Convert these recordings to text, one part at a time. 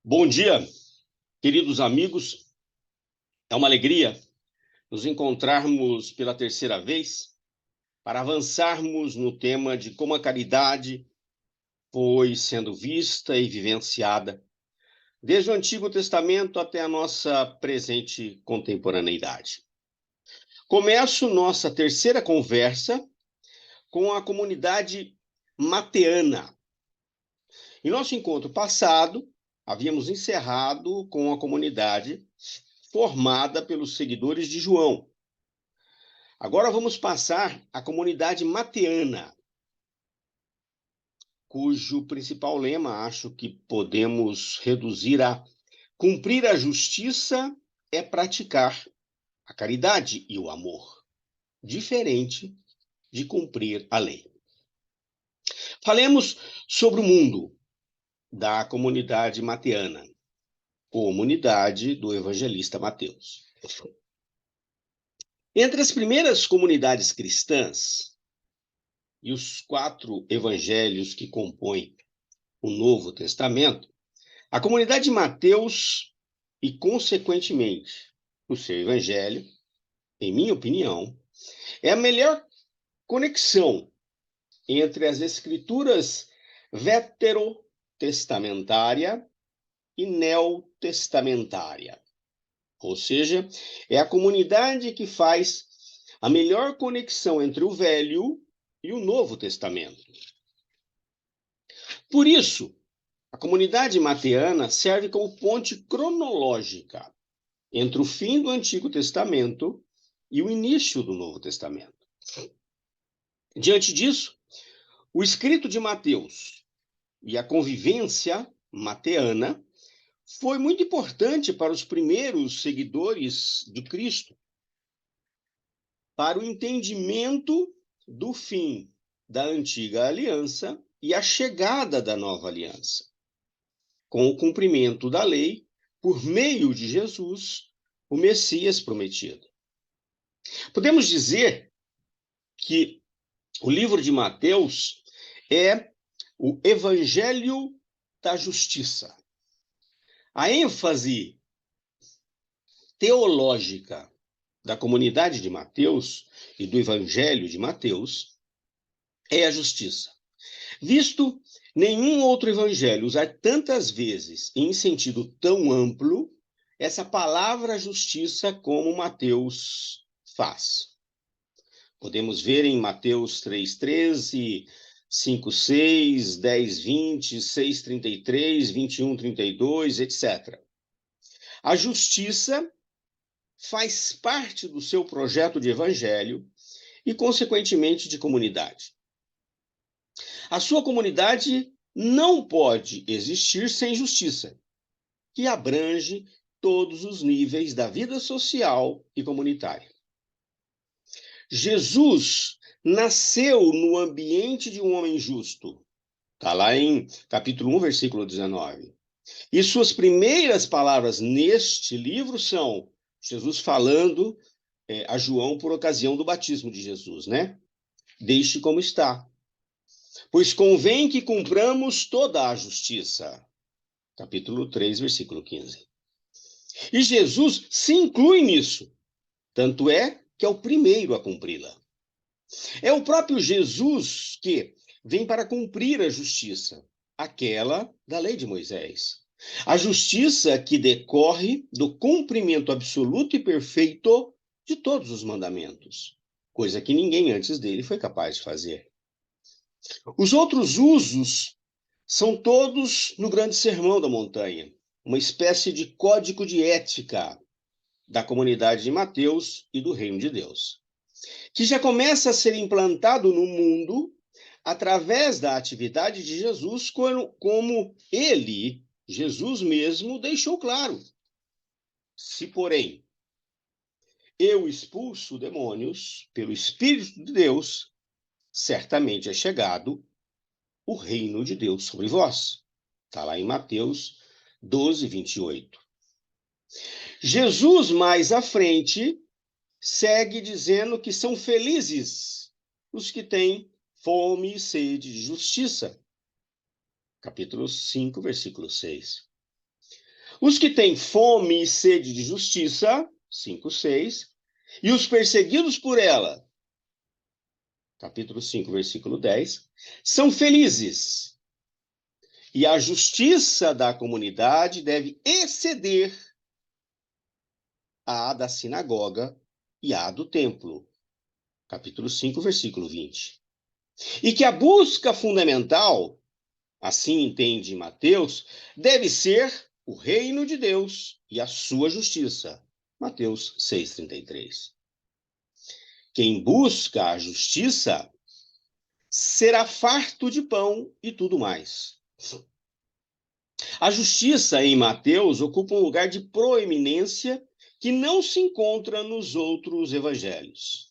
Bom dia, queridos amigos. É uma alegria nos encontrarmos pela terceira vez para avançarmos no tema de como a caridade foi sendo vista e vivenciada desde o Antigo Testamento até a nossa presente contemporaneidade. Começo nossa terceira conversa com a comunidade mateana. Em nosso encontro passado, havíamos encerrado com a comunidade formada pelos seguidores de João. Agora vamos passar à comunidade mateana, cujo principal lema acho que podemos reduzir a cumprir a justiça é praticar a caridade e o amor, diferente de cumprir a lei. Falemos sobre o mundo da comunidade mateana, comunidade do evangelista Mateus. Entre as primeiras comunidades cristãs e os 4 evangelhos que compõem o Novo Testamento, a comunidade de Mateus e, consequentemente, o seu evangelho, em minha opinião, é a melhor conexão entre as escrituras veterotestamentária e neotestamentária. Ou seja, é a comunidade que faz a melhor conexão entre o Velho e o Novo Testamento. Por isso, a comunidade mateana serve como ponte cronológica entre o fim do Antigo Testamento e o início do Novo Testamento. Diante disso, o escrito de Mateus e a convivência mateana foi muito importante para os primeiros seguidores de Cristo, para o entendimento do fim da antiga aliança e a chegada da nova aliança, com o cumprimento da lei por meio de Jesus, o Messias prometido. Podemos dizer que o livro de Mateus é o evangelho da justiça. A ênfase teológica da comunidade de Mateus e do evangelho de Mateus é a justiça. Visto nenhum outro evangelho usar tantas vezes em sentido tão amplo essa palavra justiça como Mateus faz. Podemos ver em Mateus 3:13, 5:6, 10:20, 6:33, 21:32, etc. A justiça faz parte do seu projeto de evangelho e, consequentemente, de comunidade. A sua comunidade não pode existir sem justiça, que abrange todos os níveis da vida social e comunitária. Jesus nasceu no ambiente de um homem justo. Está lá em capítulo 1, versículo 19. E suas primeiras palavras neste livro são Jesus falando a João por ocasião do batismo de Jesus, né? Deixe como está, pois convém que cumpramos toda a justiça. Capítulo 3, versículo 15. E Jesus se inclui nisso, tanto é que é o primeiro a cumpri-la. É o próprio Jesus que vem para cumprir a justiça, aquela da lei de Moisés. A justiça que decorre do cumprimento absoluto e perfeito de todos os mandamentos, coisa que ninguém antes dele foi capaz de fazer. Os outros usos são todos no Grande Sermão da Montanha, uma espécie de código de ética da comunidade de Mateus e do Reino de Deus, que já começa a ser implantado no mundo através da atividade de Jesus, como ele, Jesus mesmo, deixou claro. Se, porém, eu expulso demônios pelo Espírito de Deus, certamente é chegado o reino de Deus sobre vós. Está lá em Mateus 12, 28. Jesus, mais à frente, segue dizendo que são felizes os que têm fome e sede de justiça. Capítulo 5, versículo 6. Os que têm fome e sede de justiça, 5:6, e os perseguidos por ela, capítulo 5, versículo 10, são felizes. E a justiça da comunidade deve exceder a da sinagoga e a do templo, capítulo 5, versículo 20. E que a busca fundamental, assim entende Mateus, deve ser o reino de Deus e a sua justiça, Mateus 6,33. Quem busca a justiça será farto de pão e tudo mais. A justiça em Mateus ocupa um lugar de proeminência que não se encontra nos outros evangelhos.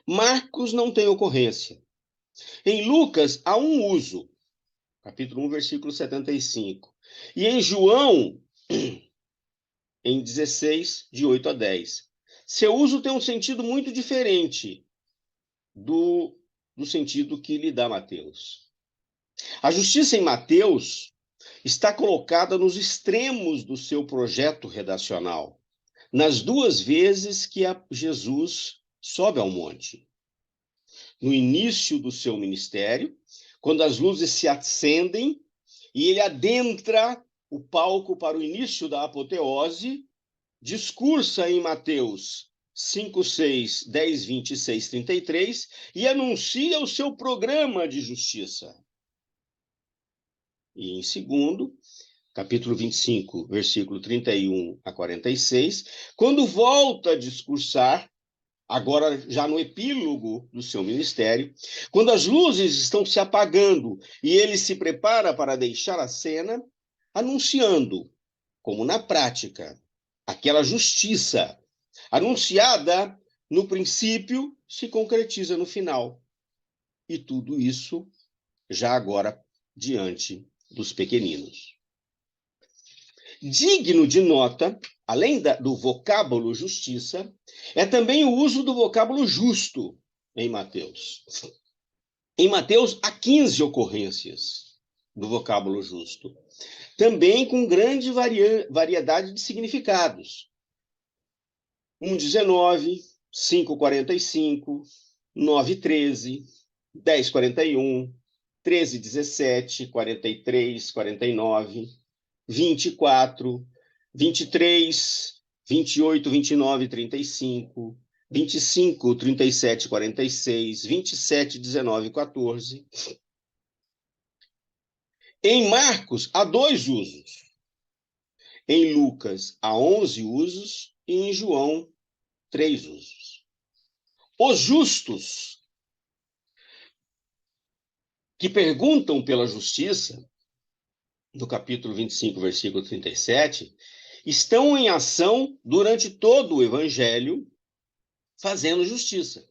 Marcos não tem ocorrência. Em Lucas há um uso, capítulo 1, versículo 75. E em João, em 16, de 8 a 10. Seu uso tem um sentido muito diferente do sentido que lhe dá Mateus. A justiça em Mateus está colocada nos extremos do seu projeto redacional, nas duas vezes que Jesus sobe ao monte. No início do seu ministério, quando as luzes se acendem e ele adentra o palco para o início da apoteose, discursa em Mateus 5, 6, 10, 26, 33 e anuncia o seu programa de justiça. E em segundo, capítulo 25, versículo 31 a 46, quando volta a discursar, agora já no epílogo do seu ministério, quando as luzes estão se apagando e ele se prepara para deixar a cena, anunciando, como na prática, aquela justiça anunciada no princípio se concretiza no final. E tudo isso já agora diante dos pequeninos. Digno de nota, além do vocábulo justiça, é também o uso do vocábulo justo em Mateus. Em Mateus há 15 ocorrências do vocábulo justo, também com grande variedade de significados. 1:19, 5:45, 9:13, 10:41, 13:17, 43, 49, 24, 23, 28, 29, 35, 25, 37, 46, 27, 19, 14. Em Marcos, há 2 usos. Em Lucas, há 11 usos. E em João, 3 usos. Os justos que perguntam pela justiça, no capítulo 25, versículo 37, estão em ação durante todo o evangelho, fazendo justiça.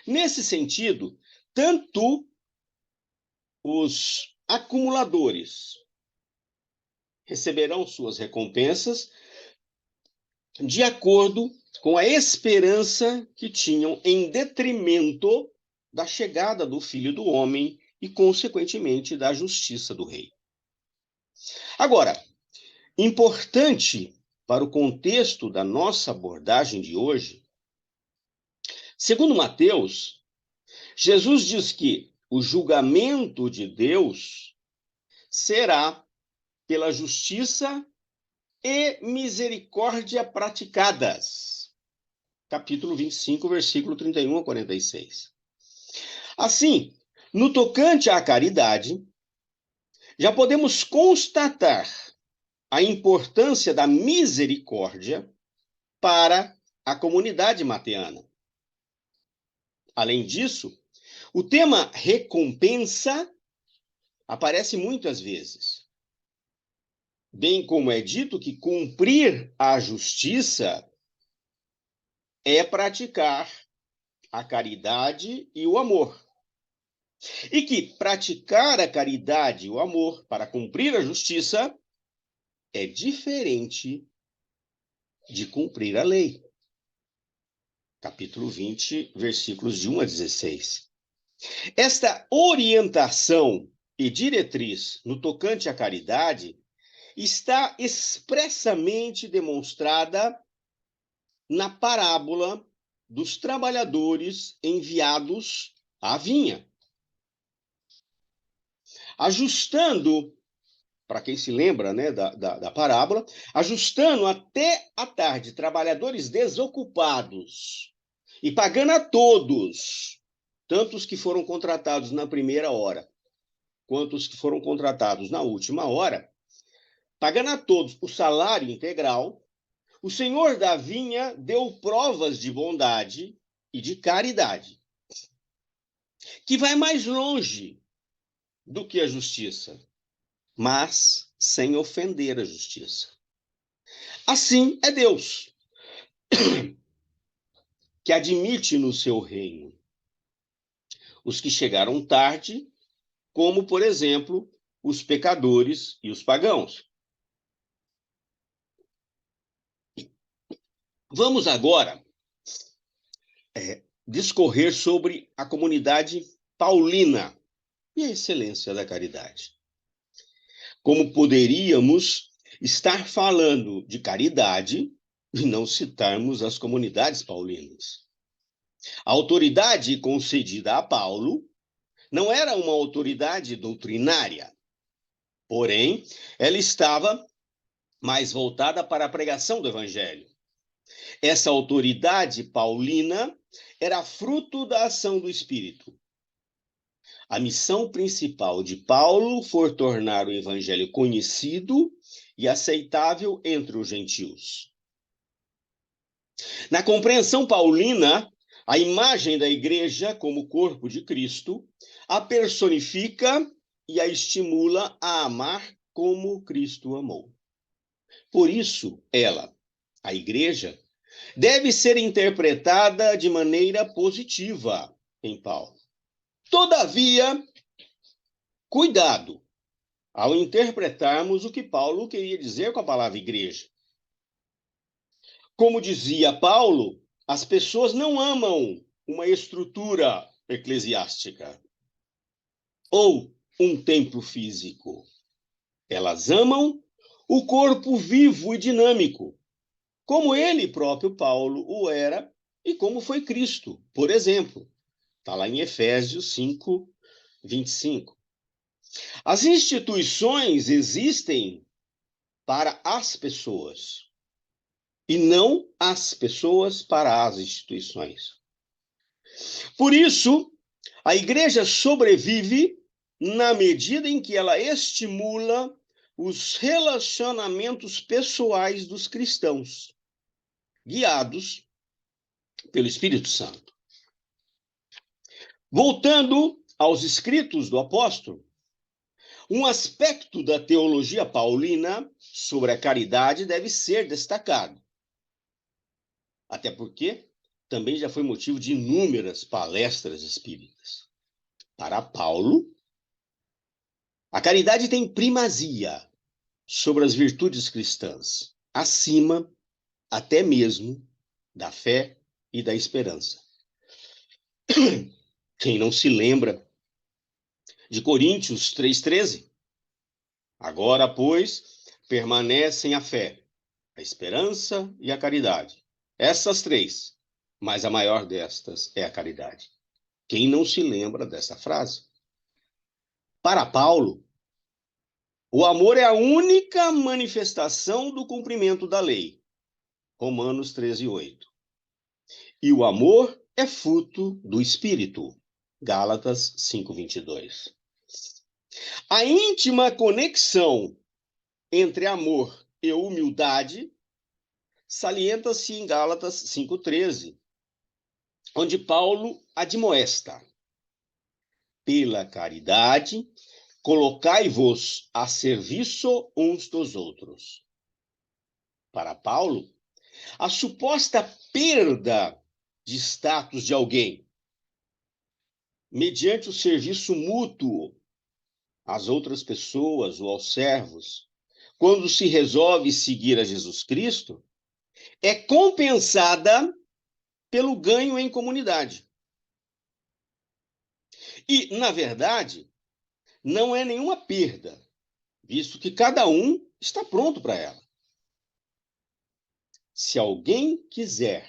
Nesse sentido, tanto os acumuladores receberão suas recompensas de acordo com a esperança que tinham em detrimento da chegada do Filho do Homem e, consequentemente, da justiça do Rei. Agora, importante para o contexto da nossa abordagem de hoje, segundo Mateus, Jesus diz que o julgamento de Deus será pela justiça e misericórdia praticadas. Capítulo 25, versículo 31 a 46. Assim, no tocante à caridade, já podemos constatar a importância da misericórdia para a comunidade mateana. Além disso, o tema recompensa aparece muitas vezes. Bem como é dito que cumprir a justiça é praticar a caridade e o amor. E que praticar a caridade e o amor para cumprir a justiça é diferente de cumprir a lei. Capítulo 20, versículos de 1 a 16. Esta orientação e diretriz no tocante à caridade está expressamente demonstrada na parábola dos trabalhadores enviados à vinha. Ajustando, para quem se lembra, né, da parábola, ajustando até a tarde trabalhadores desocupados e pagando a todos, tanto os que foram contratados na primeira hora, quanto os que foram contratados na última hora, pagando a todos o salário integral, o senhor da vinha deu provas de bondade e de caridade, que vai mais longe do que a justiça, mas sem ofender a justiça. Assim é Deus, que admite no seu reino os que chegaram tarde, como, por exemplo, os pecadores e os pagãos. Vamos agora discorrer sobre a comunidade paulina e a excelência da caridade. Como poderíamos estar falando de caridade e não citarmos as comunidades paulinas? A autoridade concedida a Paulo não era uma autoridade doutrinária, porém, ela estava mais voltada para a pregação do evangelho. Essa autoridade paulina era fruto da ação do Espírito. A missão principal de Paulo foi tornar o evangelho conhecido e aceitável entre os gentios. Na compreensão paulina, a imagem da igreja como corpo de Cristo a personifica e a estimula a amar como Cristo amou. Por isso, ela, a igreja, deve ser interpretada de maneira positiva em Paulo. Todavia, cuidado ao interpretarmos o que Paulo queria dizer com a palavra igreja. Como dizia Paulo, as pessoas não amam uma estrutura eclesiástica ou um templo físico. Elas amam o corpo vivo e dinâmico, como ele próprio, Paulo, o era e como foi Cristo, por exemplo. Está lá em Efésios 5, 25. As instituições existem para as pessoas e não as pessoas para as instituições. Por isso, a igreja sobrevive na medida em que ela estimula os relacionamentos pessoais dos cristãos, guiados pelo Espírito Santo. Voltando aos escritos do apóstolo, um aspecto da teologia paulina sobre a caridade deve ser destacado. Até porque também já foi motivo de inúmeras palestras espíritas. Para Paulo, a caridade tem primazia sobre as virtudes cristãs, acima até mesmo da fé e da esperança. Quem não se lembra de Coríntios 3,13? Agora, pois, permanecem a fé, a esperança e a caridade. Essas três, mas a maior destas é a caridade. Quem não se lembra dessa frase? Para Paulo, o amor é a única manifestação do cumprimento da lei. Romanos 13:8. E o amor é fruto do Espírito. Gálatas 5:22. A íntima conexão entre amor e humildade salienta-se em Gálatas 5:13, onde Paulo admoesta: pela caridade, colocai-vos a serviço uns dos outros. Para Paulo, a suposta perda de status de alguém, mediante o serviço mútuo às outras pessoas ou aos servos, quando se resolve seguir a Jesus Cristo, é compensada pelo ganho em comunidade. E, na verdade, não é nenhuma perda, visto que cada um está pronto para ela. Se alguém quiser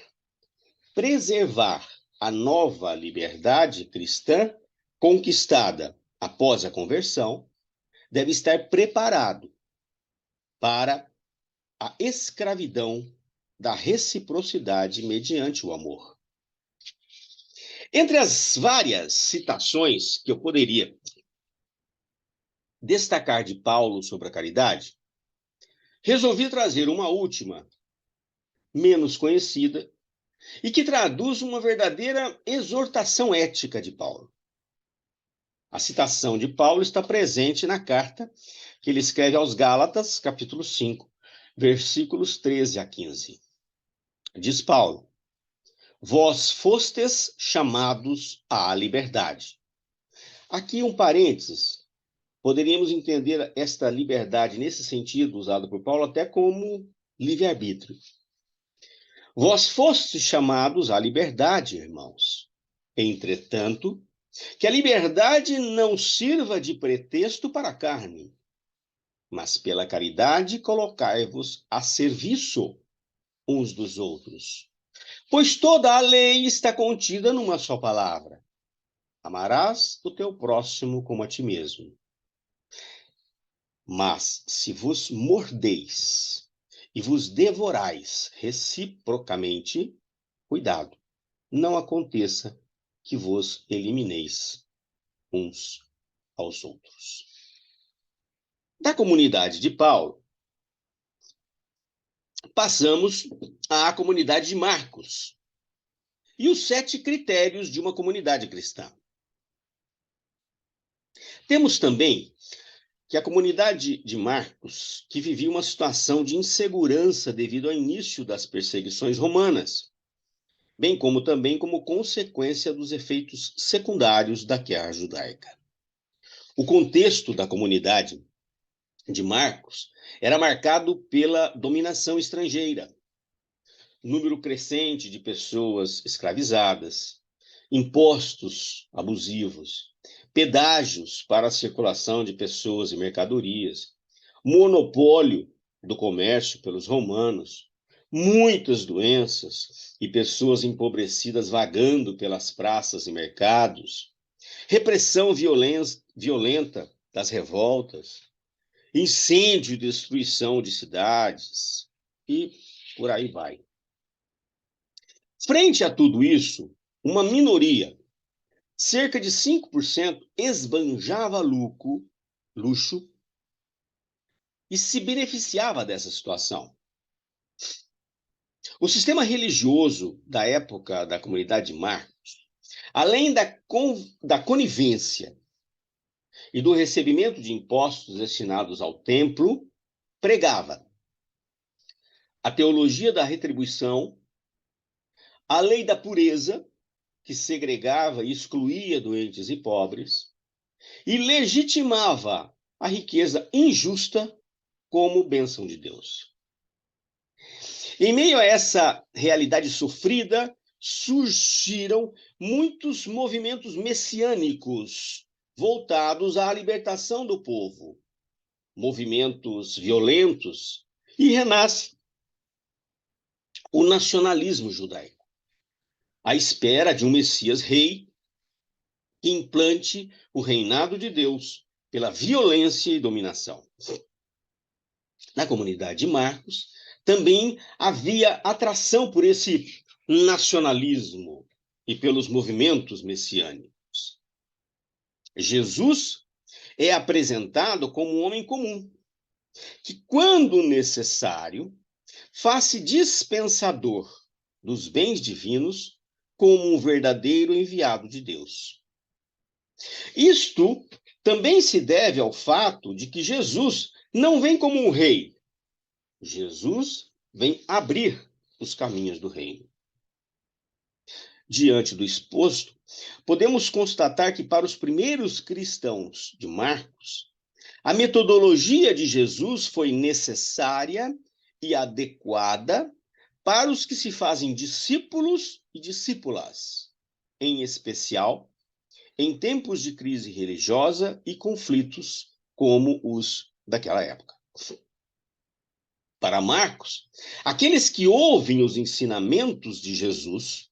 preservar a nova liberdade cristã conquistada após a conversão, deve estar preparado para a escravidão da reciprocidade mediante o amor. Entre as várias citações que eu poderia destacar de Paulo sobre a caridade, resolvi trazer uma última, menos conhecida, e que traduz uma verdadeira exortação ética de Paulo. A citação de Paulo está presente na carta que ele escreve aos Gálatas, capítulo 5, versículos 13 a 15. Diz Paulo: vós fostes chamados à liberdade. Aqui um parênteses. Poderíamos entender esta liberdade nesse sentido usado por Paulo até como livre-arbítrio. Vós fostes chamados à liberdade, irmãos. Entretanto, que a liberdade não sirva de pretexto para a carne, mas pela caridade colocai-vos a serviço uns dos outros. Pois toda a lei está contida numa só palavra: amarás o teu próximo como a ti mesmo. Mas se vos mordeis e vos devorais reciprocamente, cuidado, não aconteça que vos elimineis uns aos outros. Da comunidade de Paulo, passamos à comunidade de Marcos e os 7 critérios de uma comunidade cristã. Temos também que a comunidade de Marcos, que vivia uma situação de insegurança devido ao início das perseguições romanas, bem como também como consequência dos efeitos secundários da guerra judaica. O contexto da comunidade de Marcos era marcado pela dominação estrangeira, número crescente de pessoas escravizadas, impostos abusivos, pedágios para a circulação de pessoas e mercadorias, monopólio do comércio pelos romanos, muitas doenças e pessoas empobrecidas vagando pelas praças e mercados, repressão violenta das revoltas, incêndio e destruição de cidades e por aí vai. Frente a tudo isso, uma minoria, cerca de 5%, esbanjava luxo e se beneficiava dessa situação. O sistema religioso da época da comunidade de Marcos, além da conivência e do recebimento de impostos destinados ao templo, pregava a teologia da retribuição, a lei da pureza, que segregava e excluía doentes e pobres, e legitimava a riqueza injusta como bênção de Deus. Em meio a essa realidade sofrida, surgiram muitos movimentos messiânicos voltados à libertação do povo, movimentos violentos, e renasce o nacionalismo judaico, à espera de um Messias rei que implante o reinado de Deus pela violência e dominação. Na comunidade de Marcos, também havia atração por esse nacionalismo e pelos movimentos messiânicos. Jesus é apresentado como um homem comum, que, quando necessário, faz-se dispensador dos bens divinos como um verdadeiro enviado de Deus. Isto também se deve ao fato de que Jesus não vem como um rei. Jesus vem abrir os caminhos do reino. Diante do exposto, podemos constatar que para os primeiros cristãos de Marcos, a metodologia de Jesus foi necessária e adequada para os que se fazem discípulos e discípulas, em especial em tempos de crise religiosa e conflitos como os daquela época. Para Marcos, aqueles que ouvem os ensinamentos de Jesus,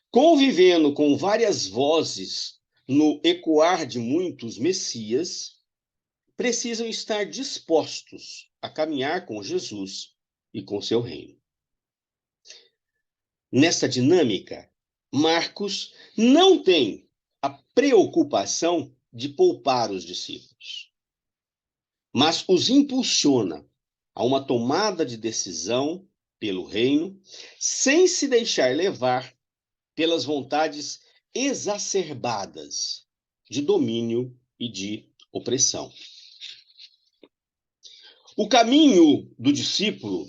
convivendo com várias vozes no ecoar de muitos messias, precisam estar dispostos a caminhar com Jesus e com seu reino. Nesta dinâmica, Marcos não tem a preocupação de poupar os discípulos, mas os impulsiona a uma tomada de decisão pelo reino, sem se deixar levar pelas vontades exacerbadas de domínio e de opressão. O caminho do discípulo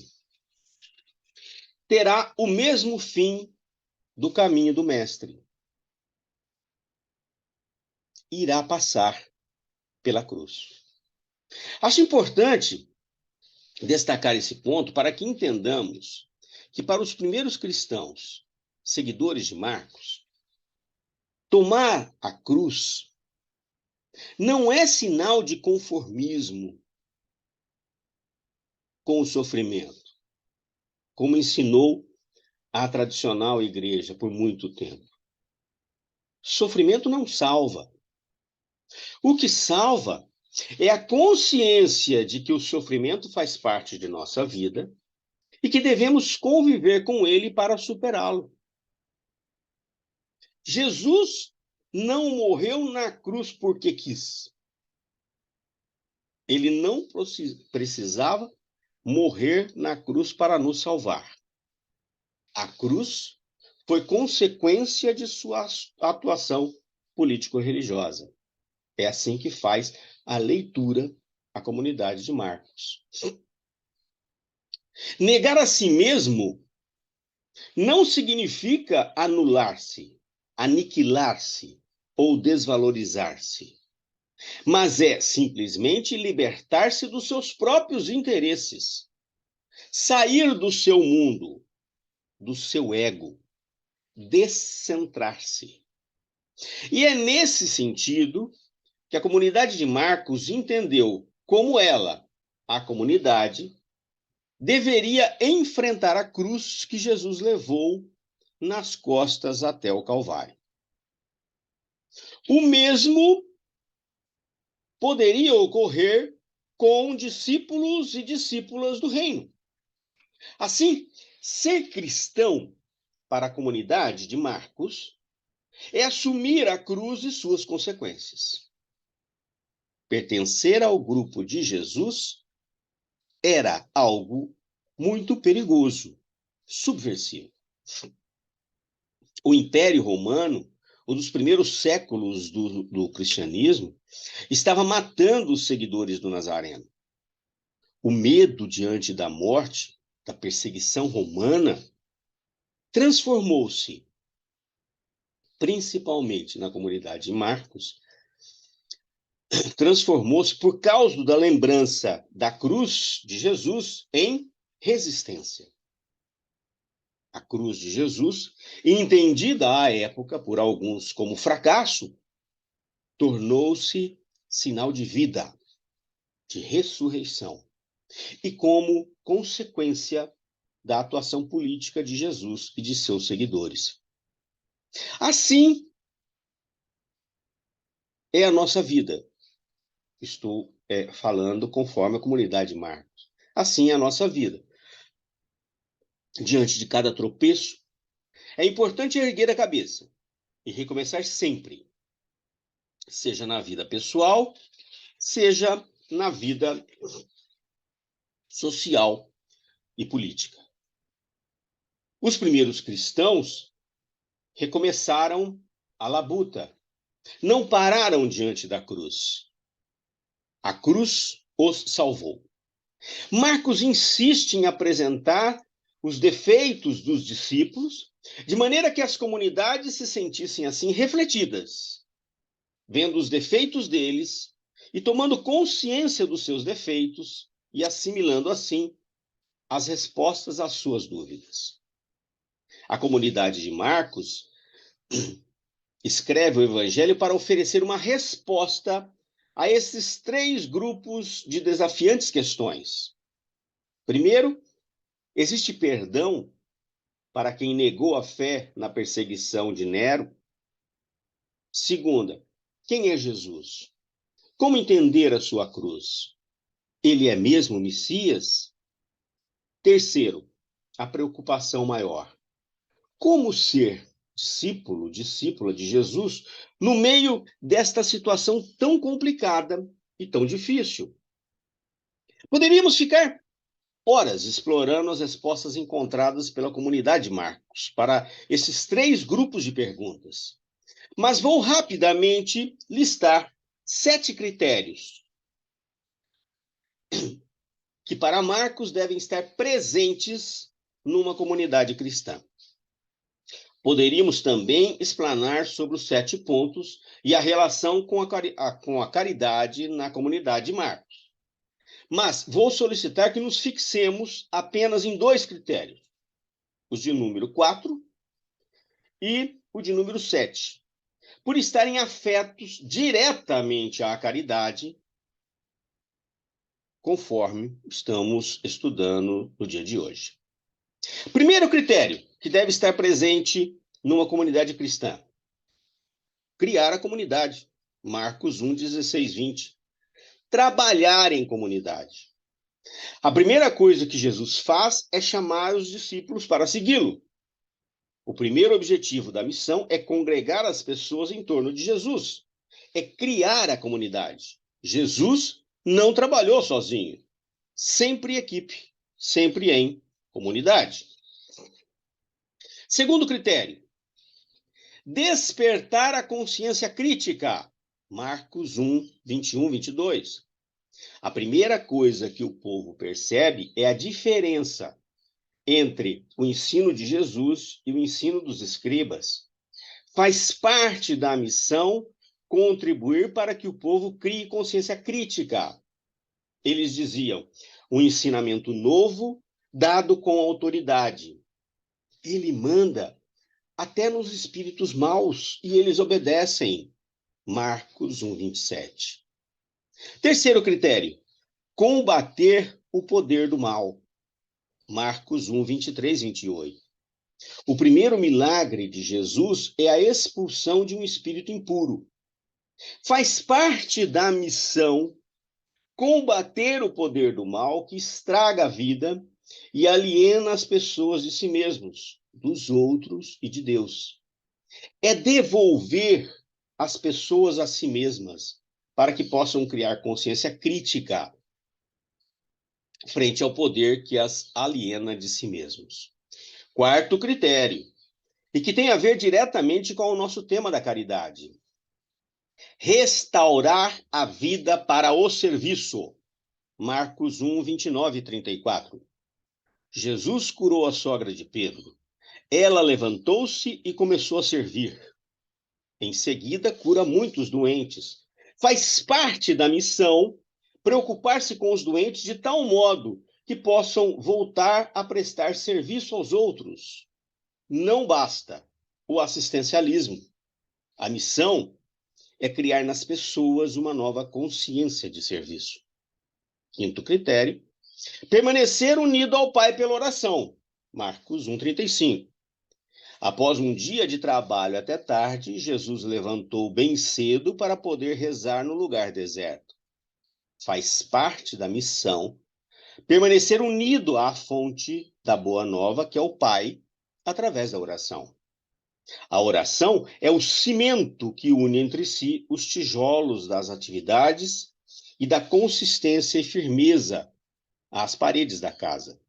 terá o mesmo fim do caminho do mestre. Irá passar pela cruz. Acho importante destacar esse ponto para que entendamos que para os primeiros cristãos, seguidores de Marcos, tomar a cruz não é sinal de conformismo com o sofrimento, como ensinou a tradicional igreja por muito tempo. Sofrimento não salva. O que salva é a consciência de que o sofrimento faz parte de nossa vida e que devemos conviver com ele para superá-lo. Jesus não morreu na cruz porque quis. Ele não precisava morrer na cruz para nos salvar. A cruz foi consequência de sua atuação político-religiosa. É assim que faz a leitura a comunidade de Marcos. Negar a si mesmo não significa anular-se, aniquilar-se ou desvalorizar-se, mas é simplesmente libertar-se dos seus próprios interesses, sair do seu mundo, do seu ego, descentrar-se. E é nesse sentido que a comunidade de Marcos entendeu como ela, a comunidade, deveria enfrentar a cruz que Jesus levou nas costas até o Calvário. O mesmo poderia ocorrer com discípulos e discípulas do reino. Assim, ser cristão para a comunidade de Marcos é assumir a cruz e suas consequências. Pertencer ao grupo de Jesus era algo muito perigoso, subversivo. O Império Romano, um dos primeiros séculos do cristianismo, estava matando os seguidores do Nazareno. O medo diante da morte, da perseguição romana, transformou-se, principalmente na comunidade de Marcos, transformou-se por causa da lembrança da cruz de Jesus em resistência. A cruz de Jesus, entendida à época por alguns como fracasso, tornou-se sinal de vida, de ressurreição, e como consequência da atuação política de Jesus e de seus seguidores. Assim é a nossa vida. Estou falando conforme a comunidade de Marcos. Assim é a nossa vida. Diante de cada tropeço, é importante erguer a cabeça e recomeçar sempre, seja na vida pessoal, seja na vida social e política. Os primeiros cristãos recomeçaram a labuta, não pararam diante da cruz. A cruz os salvou. Marcos insiste em apresentar os defeitos dos discípulos, de maneira que as comunidades se sentissem assim refletidas, vendo os defeitos deles e tomando consciência dos seus defeitos e assimilando assim as respostas às suas dúvidas. A comunidade de Marcos escreve o Evangelho para oferecer uma resposta a esses três grupos de desafiantes questões. Primeiro, existe perdão para quem negou a fé na perseguição de Nero? Segunda, quem é Jesus? Como entender a sua cruz? Ele é mesmo o Messias? Terceiro, a preocupação maior. Como ser discípulo, discípula de Jesus no meio desta situação tão complicada e tão difícil? Poderíamos ficar horas explorando as respostas encontradas pela comunidade Marcos para esses três grupos de perguntas. Mas vou rapidamente listar 7 critérios que para Marcos devem estar presentes numa comunidade cristã. Poderíamos também explanar sobre os 7 pontos e a relação com a caridade na comunidade Marcos. Mas vou solicitar que nos fixemos apenas em 2 critérios, os de número 4 e o de número 7, por estarem afetos diretamente à caridade, conforme estamos estudando no dia de hoje. Primeiro critério que deve estar presente numa comunidade cristã: criar a comunidade. Marcos 1, 16, 20. Trabalhar em comunidade. A primeira coisa que Jesus faz é chamar os discípulos para segui-lo. O primeiro objetivo da missão é congregar as pessoas em torno de Jesus. É criar a comunidade. Jesus não trabalhou sozinho. Sempre em equipe, sempre em comunidade. Segundo critério, despertar a consciência crítica. Marcos 1, 21, 22. A primeira coisa que o povo percebe é a diferença entre o ensino de Jesus e o ensino dos escribas. Faz parte da missão contribuir para que o povo crie consciência crítica. Eles diziam, um ensinamento novo dado com autoridade. Ele manda até nos espíritos maus e eles obedecem. Marcos 1, 27. Terceiro critério, combater o poder do mal. Marcos 1, 23, 28. O primeiro milagre de Jesus é a expulsão de um espírito impuro. Faz parte da missão combater o poder do mal que estraga a vida e aliena as pessoas de si mesmos, dos outros e de Deus. É devolver as pessoas a si mesmas para que possam criar consciência crítica frente ao poder que as aliena de si mesmos. Quarto critério, e que tem a ver diretamente com o nosso tema da caridade: restaurar a vida para o serviço. Marcos 1, 29 e 34. Jesus curou a sogra de Pedro. Ela levantou-se e começou a servir. Em seguida, cura muitos doentes. Faz parte da missão preocupar-se com os doentes de tal modo que possam voltar a prestar serviço aos outros. Não basta o assistencialismo. A missão é criar nas pessoas uma nova consciência de serviço. Quinto critério, permanecer unido ao Pai pela oração. Marcos 1, 35. Após um dia de trabalho até tarde, Jesus levantou bem cedo para poder rezar no lugar deserto. Faz parte da missão permanecer unido à fonte da boa nova, que é o Pai, através da oração. A oração é o cimento que une entre si os tijolos das atividades e da consistência e firmeza às paredes da casa.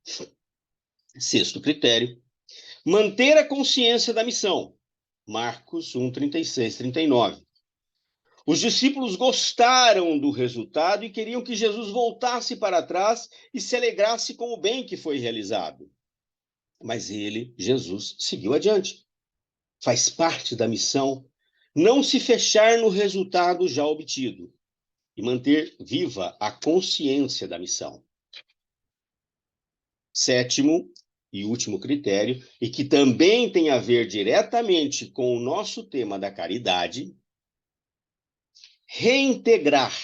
Sexto critério, manter a consciência da missão. Marcos 1, 36, 39. Os discípulos gostaram do resultado e queriam que Jesus voltasse para trás e se alegrasse com o bem que foi realizado. Mas ele, Jesus, seguiu adiante. Faz parte da missão não se fechar no resultado já obtido e manter viva a consciência da missão. Sétimo e último critério, e que também tem a ver diretamente com o nosso tema da caridade: reintegrar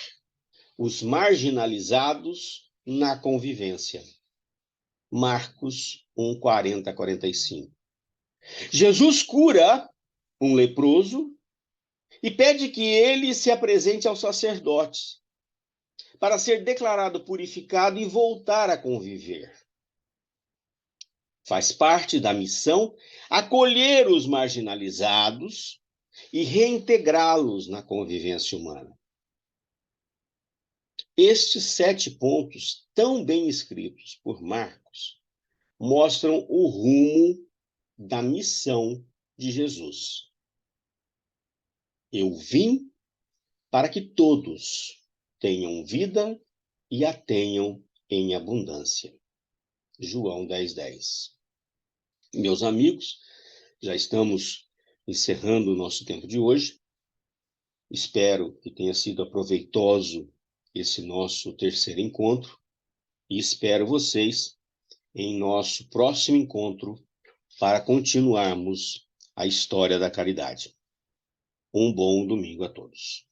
os marginalizados na convivência. Marcos 1, 40 a 45. Jesus cura um leproso e pede que ele se apresente aos sacerdotes para ser declarado purificado e voltar a conviver. Faz parte da missão acolher os marginalizados e reintegrá-los na convivência humana. Estes 7 pontos, tão bem escritos por Marcos, mostram o rumo da missão de Jesus. Eu vim para que todos tenham vida e a tenham em abundância. João 10:10. Meus amigos, já estamos encerrando o nosso tempo de hoje. Espero que tenha sido proveitoso esse nosso terceiro encontro e espero vocês em nosso próximo encontro para continuarmos a história da caridade. Um bom domingo a todos.